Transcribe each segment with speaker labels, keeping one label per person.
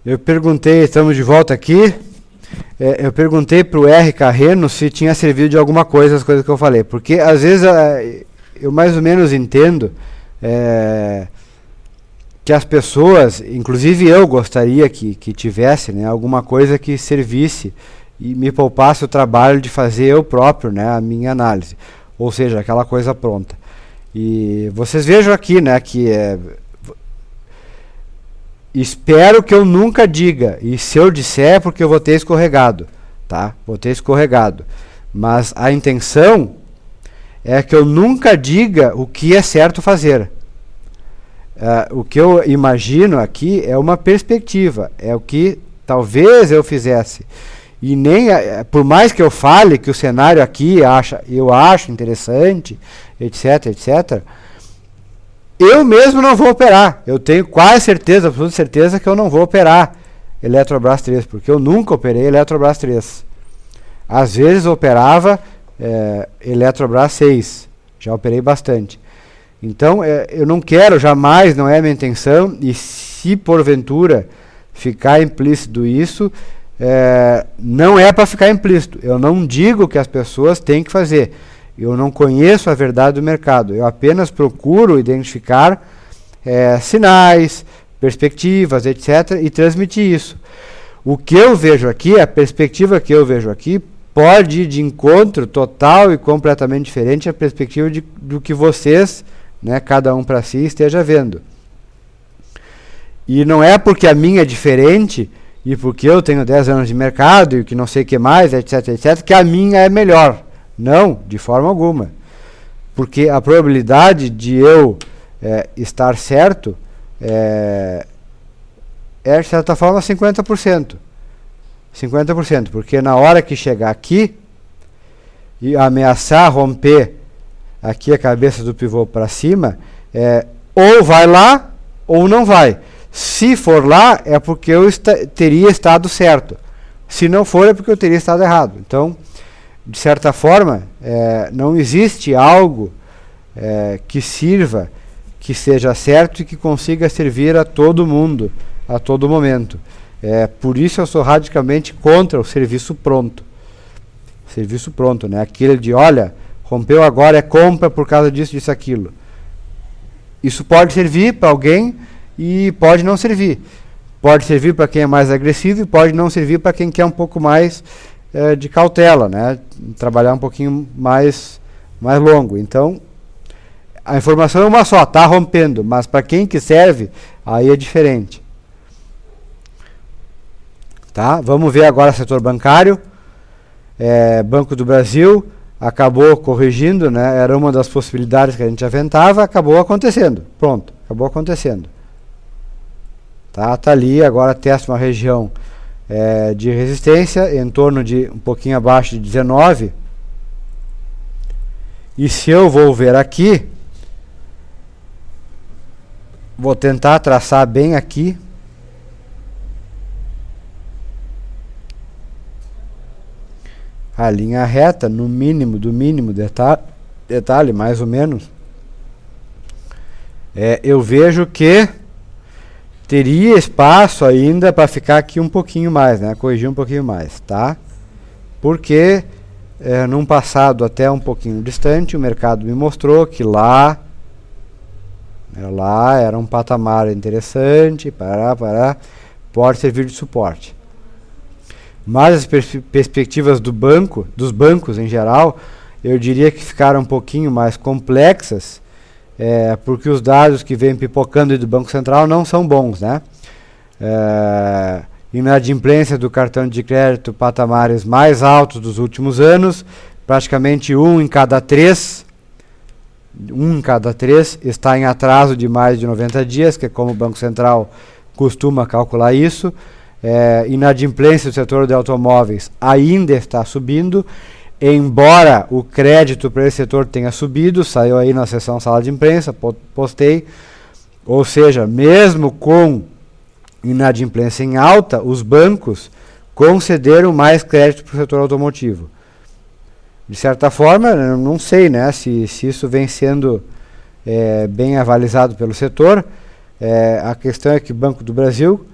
Speaker 1: Eu perguntei, estamos de volta aqui, eu perguntei para o R. Carreno se tinha servido de alguma coisa as coisas que eu falei, porque às vezes eu mais ou menos entendo que as pessoas, inclusive eu gostaria que tivesse, né, alguma coisa que servisse e me poupasse o trabalho de fazer eu próprio, né, a minha análise, ou seja, aquela coisa pronta. E vocês vejam aqui, né, que espero que eu nunca diga, e se eu disser é porque eu vou ter escorregado, tá? Vou ter escorregado. Mas a intenção é que eu nunca diga o que é certo fazer. O que eu imagino aqui é uma perspectiva, é o que talvez eu fizesse. E nem, por mais que eu fale que o cenário aqui eu acho interessante, etc, etc., eu mesmo não vou operar. Eu tenho quase certeza, absoluta certeza, que eu não vou operar Eletrobras 3, porque eu nunca operei Eletrobras 3. Às vezes eu operava Eletrobras 6, já operei bastante. Então, eu não quero, jamais, não é a minha intenção, e se porventura ficar implícito isso, não é para ficar implícito. Eu não digo que as pessoas têm que fazer. Eu não conheço a verdade do mercado. Eu apenas procuro identificar sinais, perspectivas, etc., e transmitir isso. O que eu vejo aqui, a perspectiva que eu vejo aqui, pode ir de encontro total e completamente diferente à perspectiva do que vocês, né, cada um para si, esteja vendo. E não é porque a minha é diferente e porque eu tenho 10 anos de mercado e que não sei o que mais, etc., etc., que a minha é melhor. Não, de forma alguma. Porque a probabilidade de eu estar certo de certa forma, 50%. 50%, porque na hora que chegar aqui e ameaçar romper aqui a cabeça do pivô para cima, ou vai lá ou não vai. Se for lá, é porque eu teria estado certo. Se não for, é porque eu teria estado errado. Então, de certa forma, não existe algo que sirva, que seja certo e que consiga servir a todo mundo, a todo momento. Por isso eu sou radicalmente contra o serviço pronto. Serviço pronto, né? Aquele de, olha, rompeu agora, compra por causa disso, disso, aquilo. Isso pode servir para alguém e pode não servir. Pode servir para quem é mais agressivo e pode não servir para quem quer um pouco mais de cautela, né? Trabalhar um pouquinho mais longo. Então, a informação é uma só, está rompendo, mas para quem que serve, aí é diferente. Tá? Vamos ver agora o setor bancário. Banco do Brasil acabou corrigindo, né? Era uma das possibilidades que a gente aventava, acabou acontecendo. Pronto, acabou acontecendo. Tá ali, agora testa uma região de resistência em torno de um pouquinho abaixo de 19. E se eu vou ver aqui, vou tentar traçar bem aqui. A linha reta, no mínimo do mínimo detalhe, mais ou menos. Eu vejo que teria espaço ainda para ficar aqui um pouquinho mais, né? Corrigir um pouquinho mais, tá? Porque num passado até um pouquinho distante, o mercado me mostrou que lá era um patamar interessante, pode servir de suporte. Mas as perspectivas dos bancos em geral, eu diria que ficaram um pouquinho mais complexas, porque os dados que vêm pipocando do Banco Central não são bons, né? Inadimplência do cartão de crédito, patamares mais altos dos últimos anos, praticamente um em cada três está em atraso de mais de 90 dias, que é como o Banco Central costuma calcular isso. Inadimplência do setor de automóveis ainda está subindo, embora o crédito para esse setor tenha subido, saiu aí na sessão sala de imprensa, postei, ou seja, mesmo com inadimplência em alta, os bancos concederam mais crédito para o setor automotivo. De certa forma, eu não sei, né, se isso vem sendo bem avalizado pelo setor. A questão é que o Banco do Brasil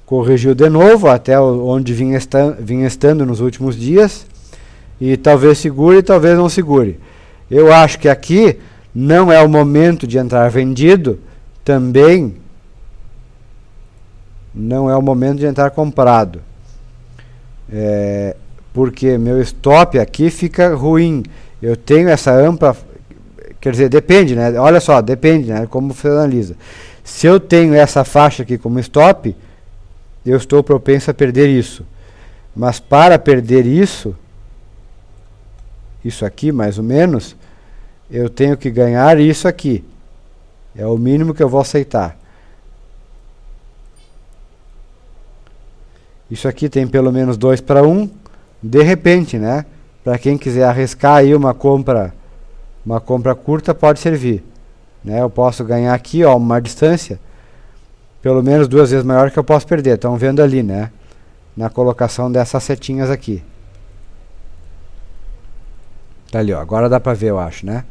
Speaker 1: corrigiu de novo até onde vinha estando nos últimos dias, e talvez segure, talvez não segure. Eu acho que aqui não é o momento de entrar vendido, também não é o momento de entrar comprado, porque meu stop aqui fica ruim. Eu tenho essa ampla, quer dizer, depende, né? Olha só, depende, né? Como você analisa. Se eu tenho essa faixa aqui como stop, eu estou propenso a perder isso. Mas para perder isso aqui mais ou menos, eu tenho que ganhar isso aqui. É o mínimo que eu vou aceitar. Isso aqui tem pelo menos 2 para 1. De repente, né? Para quem quiser arriscar aí uma compra curta, pode servir. Né? Eu posso ganhar aqui, ó, uma distância pelo menos 2 vezes maior que eu posso perder. Estão vendo ali, né? Na colocação dessas setinhas aqui. Tá ali, ó. Agora dá para ver, eu acho, né?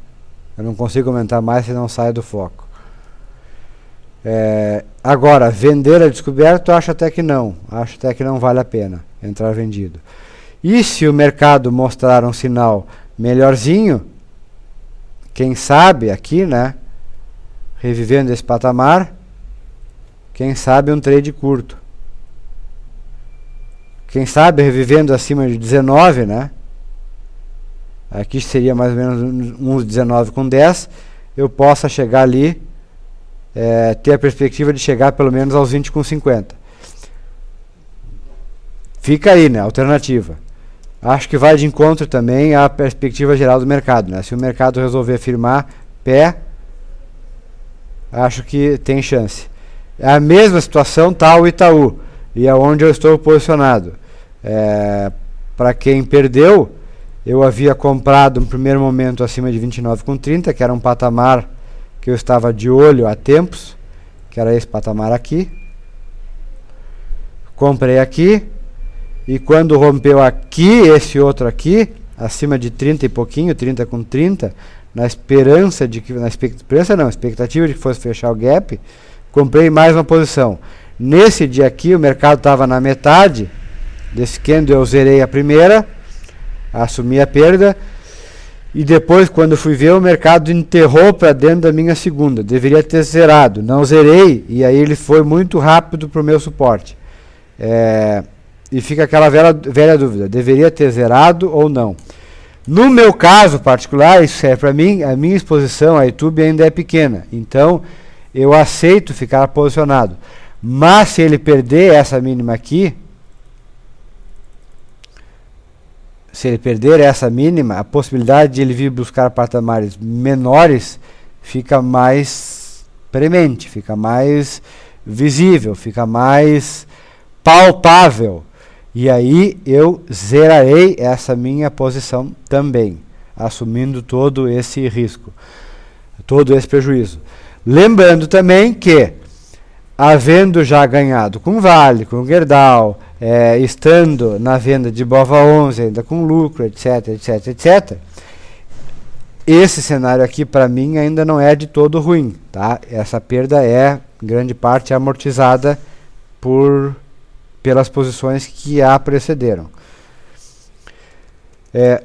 Speaker 1: Eu não consigo aumentar mais se não sai do foco. Agora, vender a descoberto, acho até que não. Acho até que não vale a pena entrar vendido. E se o mercado mostrar um sinal melhorzinho, quem sabe aqui, né? Revivendo esse patamar, quem sabe um trade curto. Quem sabe revivendo acima de 19, né? Aqui seria mais ou menos uns 19 com 10. Eu possa chegar ali, ter a perspectiva de chegar pelo menos aos 20 com 50. Fica aí, né? Alternativa. Acho que vai de encontro também à perspectiva geral do mercado, né? Se o mercado resolver firmar pé, acho que tem chance. É a mesma situação tá o Itaú, e é onde eu estou posicionado. Para quem perdeu, eu havia comprado no primeiro momento acima de 29,30, que era um patamar que eu estava de olho há tempos, que era esse patamar aqui. Comprei aqui, e quando rompeu aqui, esse outro aqui, acima de 30 e pouquinho, 30 com 30, na expectativa de que fosse fechar o gap, comprei mais uma posição. Nesse dia aqui, o mercado estava na metade desse candle, eu zerei a primeira, assumi a perda, e depois, quando fui ver, o mercado enterrou para dentro da minha segunda. Deveria ter zerado, não zerei, e aí ele foi muito rápido para o meu suporte. E fica aquela velha dúvida, deveria ter zerado ou não. No meu caso particular, isso serve para mim, a minha exposição a YouTube ainda é pequena, então eu aceito ficar posicionado. Mas se ele perder essa mínima aqui, a possibilidade de ele vir buscar patamares menores fica mais premente, fica mais visível, fica mais palpável. E aí eu zerarei essa minha posição também, assumindo todo esse risco, todo esse prejuízo. Lembrando também que, havendo já ganhado com Vale, com Gerdau, estando na venda de Bova 11, ainda com lucro, etc, etc, etc, esse cenário aqui para mim ainda não é de todo ruim, tá? Essa perda é, em grande parte, amortizada pelas posições que a precederam.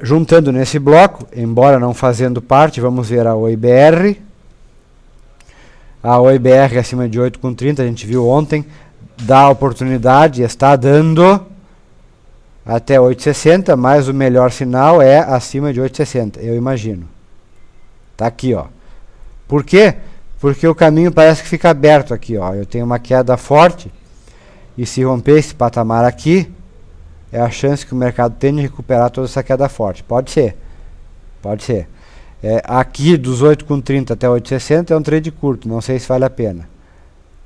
Speaker 1: Juntando nesse bloco, embora não fazendo parte, vamos ver a OIBR. A OIBR acima de 8,30, a gente viu ontem, dá oportunidade, está dando até 8,60, mas o melhor sinal é acima de 8,60, eu imagino. Tá aqui, ó. Por quê? Porque o caminho parece que fica aberto aqui, ó. Eu tenho uma queda forte, e se romper esse patamar aqui, é a chance que o mercado tem de recuperar toda essa queda forte. Pode ser. Pode ser. Aqui dos 8,30 até 8,60 é um trade curto, não sei se vale a pena.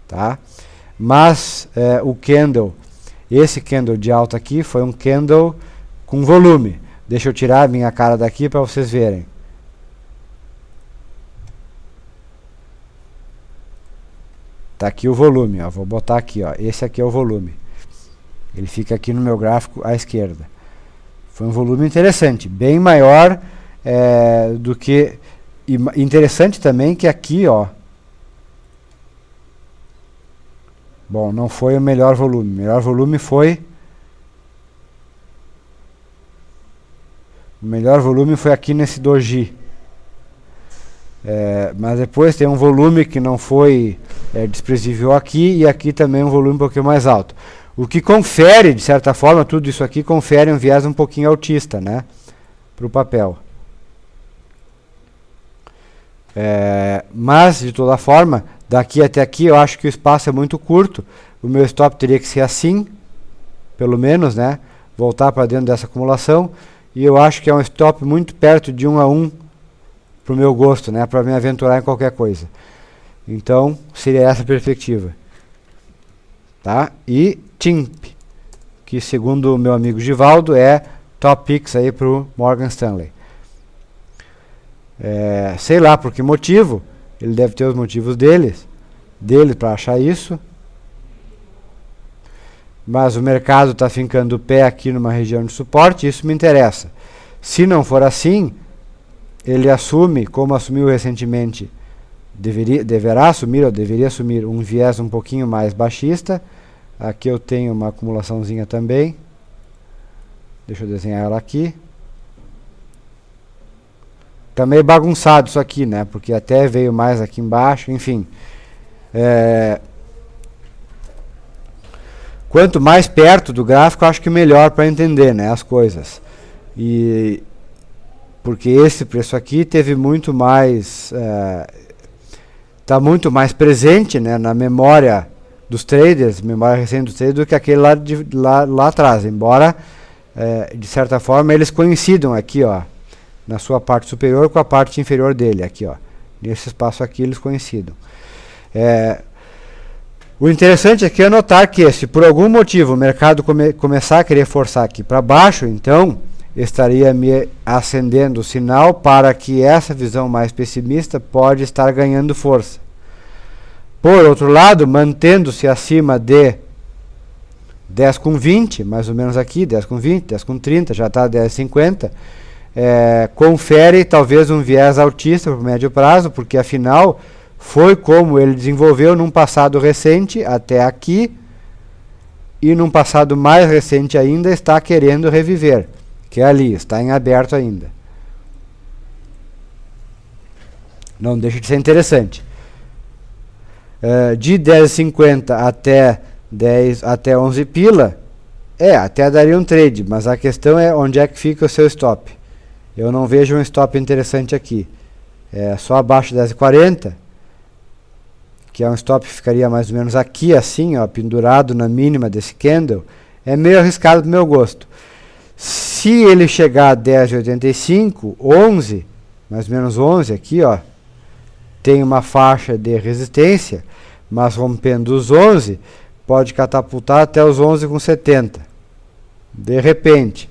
Speaker 1: Tá? Mas o candle, esse candle de alta aqui, foi um candle com volume. Deixa eu tirar a minha cara daqui para vocês verem. Tá aqui o volume, ó. Vou botar aqui, ó. Esse aqui é o volume. Ele fica aqui no meu gráfico à esquerda. Foi um volume interessante, bem maior do que... interessante também que aqui, ó, Bom, não foi o melhor volume. O melhor volume foi... O melhor volume foi aqui nesse doji. Mas depois tem um volume que não foi desprezível aqui, e aqui também um volume um pouquinho mais alto. O que confere, de certa forma, tudo isso aqui confere um viés um pouquinho autista, né, para o papel. Mas, de toda forma, daqui até aqui eu acho que o espaço é muito curto. O meu stop teria que ser assim, pelo menos, né, voltar para dentro dessa acumulação. E eu acho que é um stop muito perto de 1 a 1 para o meu gosto, né, para me aventurar em qualquer coisa. Então, seria essa a perspectiva. Tá? E TIMP, que segundo o meu amigo Givaldo é top picks aí para o Morgan Stanley. Sei lá por que motivo, ele deve ter os motivos dele para achar isso. Mas o mercado está fincando o pé aqui numa região de suporte, isso me interessa. Se não for assim, ele assume, como assumiu recentemente, deveria assumir um viés um pouquinho mais baixista. Aqui eu tenho uma acumulaçãozinha também. Deixa eu desenhar ela aqui. Tá meio bagunçado isso aqui, né? Porque até veio mais aqui embaixo, enfim. Quanto mais perto do gráfico, acho que melhor para entender, né, as coisas. Porque esse preço aqui teve muito mais... está muito mais presente, né, na memória dos traders, memória recente dos traders, do que aquele lá atrás. Embora, de certa forma, eles coincidam aqui, ó, na sua parte superior com a parte inferior dele, aqui, ó. Nesse espaço aqui eles coincidam. O interessante aqui é notar que, se por algum motivo o mercado começar a querer forçar aqui para baixo, então estaria me acendendo o sinal para que essa visão mais pessimista pode estar ganhando força. Por outro lado, mantendo-se acima de 10,20, mais ou menos aqui, 10,20, 10,30, já está 10,50, confere talvez um viés altista para o médio prazo, porque afinal foi como ele desenvolveu num passado recente até aqui, e num passado mais recente ainda está querendo reviver, que é ali, está em aberto ainda. Não deixa de ser interessante. De 10,50 até 11 pila, até daria um trade, mas a questão é onde é que fica o seu stop. Eu não vejo um stop interessante aqui. Só abaixo de 10,40, que é um stop que ficaria mais ou menos aqui, assim, ó, pendurado na mínima desse candle, é meio arriscado do meu gosto. Se ele chegar a 10,85, 11, mais ou menos 11 aqui, ó, tem uma faixa de resistência, mas rompendo os 11, pode catapultar até os 11,70. De repente.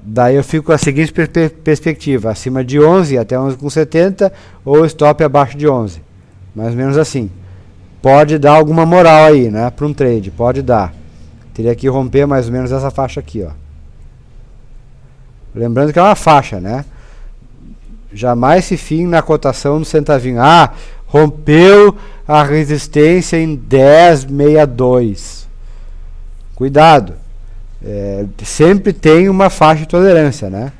Speaker 1: Daí eu fico com a seguinte perspectiva: acima de 11 até 11,70, ou stop abaixo de 11. Mais ou menos assim. Pode dar alguma moral aí, né, para um trade, pode dar. Teria que romper mais ou menos essa faixa aqui, ó. Lembrando que é uma faixa, né? Jamais se fim na cotação do centavinho. Rompeu a resistência em 10,62. Cuidado. Sempre tem uma faixa de tolerância, né?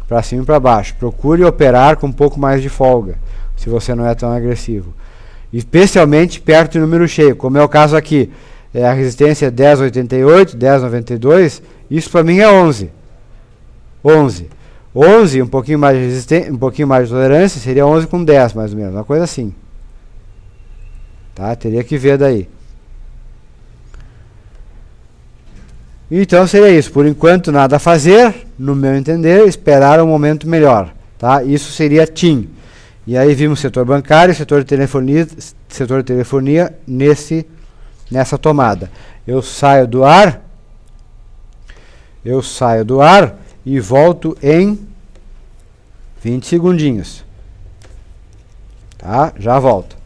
Speaker 1: Para cima e para baixo. Procure operar com um pouco mais de folga, se você não é tão agressivo. Especialmente perto do número cheio, como é o caso aqui. A resistência é 10,88, 10,92. Isso para mim é 11. 11, um pouquinho mais de resistência, um pouquinho mais de tolerância, seria 11 com 10, mais ou menos, uma coisa assim. Tá? Teria que ver daí. Então seria isso. Por enquanto nada a fazer, no meu entender, esperar um momento melhor. Tá? Isso seria TIM. E aí vimos setor bancário, setor de telefonia nessa tomada. Eu saio do ar e volto em 20 segundinhos. Tá? Já volto.